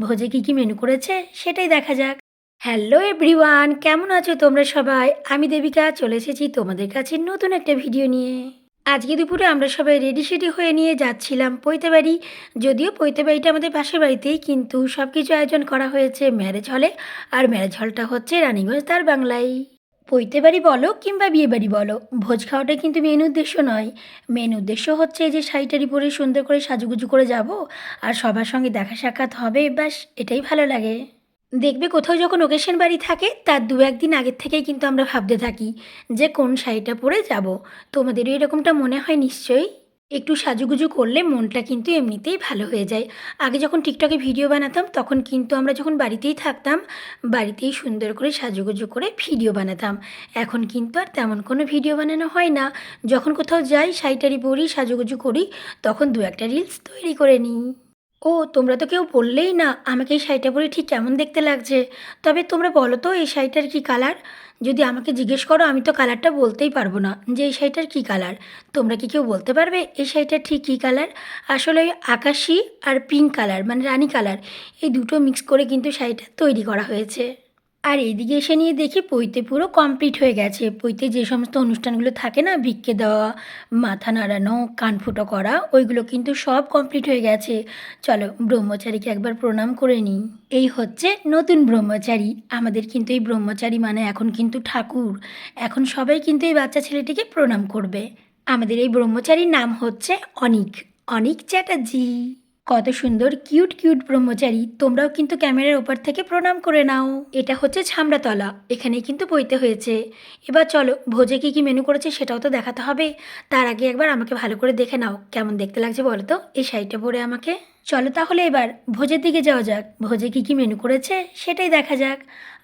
ভোজে কী menu করেছে সেটাই দেখা যাক। হ্যালো এভরিওয়ান, কেমন আছো তোমরা সবাই? আমি দেবিকা চলে এসেছি তোমাদের কাছে নতুন একটা ভিডিও নিয়ে। আজকে দুপুরে আমরা সবাই রেডি-সেডি হয়ে নিয়ে যাচ্ছিলাম পৈতে বাড়ি। যদিও পৈতে বাড়িটা আমাদের পাশের বাড়িতেই, কিন্তু সব কিছু আয়োজন করা হয়েছে ম্যারেজ হলে। আর ম্যারেজ হলটা হচ্ছে রানীগঞ্জ তার বাংলায়। পৈতে বাড়ি বলো কিংবা বিয়ে বাড়ি বলো, ভোজ খাওয়াটাই কিন্তু মেন উদ্দেশ্য নয়। মেন উদ্দেশ্য হচ্ছে এই যে শাড়ি-টাড়ি পরে সুন্দর করে সাজুগুজু করে যাব আর সবার সঙ্গে দেখা সাক্ষাৎ হবে, ব্যাস এটাই ভালো লাগে। দেখবে কোথাও যখন ওকেশন বাড়ি থাকে তার দু একদিন আগের থেকেই কিন্তু আমরা ভাবতে থাকি যে কোন শাড়িটা পরে যাব। তোমাদেরও এরকমটা মনে হয় নিশ্চয়ই। একটু সাজুগুজু করলে মনটা কিন্তু এমনিতেই ভালো হয়ে যায়। আগে যখন টিকটকে ভিডিও বানাতাম তখন কিন্তু আমরা যখন বাড়িতেই থাকতাম, বাড়িতেই সুন্দর করে সাজুগুজু করে ভিডিও বানাতাম। এখন কিন্তু আর তেমন কোনো ভিডিও বানানো হয় না। যখন কোথাও যাই শাড়ি-টাড়ি পরি সাজুগুজু করি, তখন দু একটা রিলস তৈরি করে নিই। ও তোমরা তো কেউ বললেই না আমাকে এই শাড়িটা পরে ঠিক কেমন দেখতে লাগছে। তবে তোমরা বলো তো এই শাড়িটার কী কালার? যদি আমাকে জিজ্ঞেস করো আমি তো কালারটা বলতেই পারবো না যে এই শাড়িটার কী কালার। তোমরা কি কেউ বলতে পারবে এই শাড়িটার ঠিক কী কালার? আসলে ওই আকাশি আর পিঙ্ক কালার মানে রানী কালার, এই দুটো মিক্স করে কিন্তু শাড়িটা তৈরি করা হয়েছে। আর এদিকে এসে নিয়ে দেখি পৈতে পুরো কমপ্লিট হয়ে গেছে। পৈতে যে সমস্ত অনুষ্ঠানগুলো থাকে না, ভিক্ষে দেওয়া, মাথা নাড়ানো, কান ফুটো করা, ওইগুলো কিন্তু সব কমপ্লিট হয়ে গেছে। চলো ব্রহ্মচারীকে একবার প্রণাম করে নিই। এই হচ্ছে নতুন ব্রহ্মচারী। আমাদের কিন্তু এই ব্রহ্মচারী মানে এখন কিন্তু ঠাকুর। এখন সবাই কিন্তু এই বাচ্চা ছেলেটিকে প্রণাম করবে। আমাদের এই ব্রহ্মচারীর নাম হচ্ছে অনিক, অনিক চ্যাটার্জি। কত সুন্দর কিউট কিউট ব্রহ্মচারী, তোমরাও কিন্তু ক্যামেরার ওপর থেকে প্রণাম করে নাও। এটা হচ্ছে ছামড়াতলা, এখানেই কিন্তু বইতে হয়েছে। এবার চলো ভোজে কী মেনু করেছে সেটাও তো দেখাতে হবে। তার আগে একবার আমাকে ভালো করে দেখে নাও কেমন দেখতে লাগছে বলো তো এই শাড়িটা পরে আমাকে। চলো তাহলে এবার ভোজের দিকে যাওয়া যাক, ভোজে কী মেনু করেছে সেটাই দেখা যাক।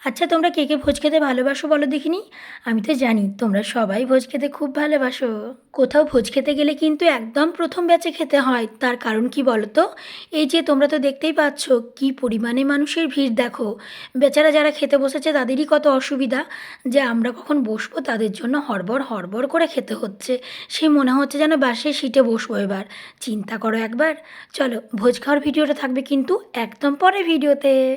আচ্ছা তোমরা কে কে ভোজ খেতে ভালোবাসো বলো দেখিনি? আমি তো জানি তোমরা সবাই ভোজ খেতে খুব ভালোবাসো। কোথাও ভোজ খেতে গেলে কিন্তু একদম প্রথম ব্যাচে খেতে হয়, তার কারণ কি বলো তো? এই যে তোমরা তো দেখতেই পাচ্ছ কি পরিমাণে মানুষের ভিড় দেখো। বেচারা যারা খেতে বসেছে তাদেরই কত অসুবিধা, যে আমরা কখন বসবো তাদের জন্য হড়বড় হড়বড় করে খেতে হচ্ছে। সে মনে হচ্ছে যেন বাসে সিটে বসবো এবার। চিন্তা করো একবার। চলো ভোজ খাওয়ার ভিডিওটা থাকবে কিন্তু একদম পরে ভিডিওতে।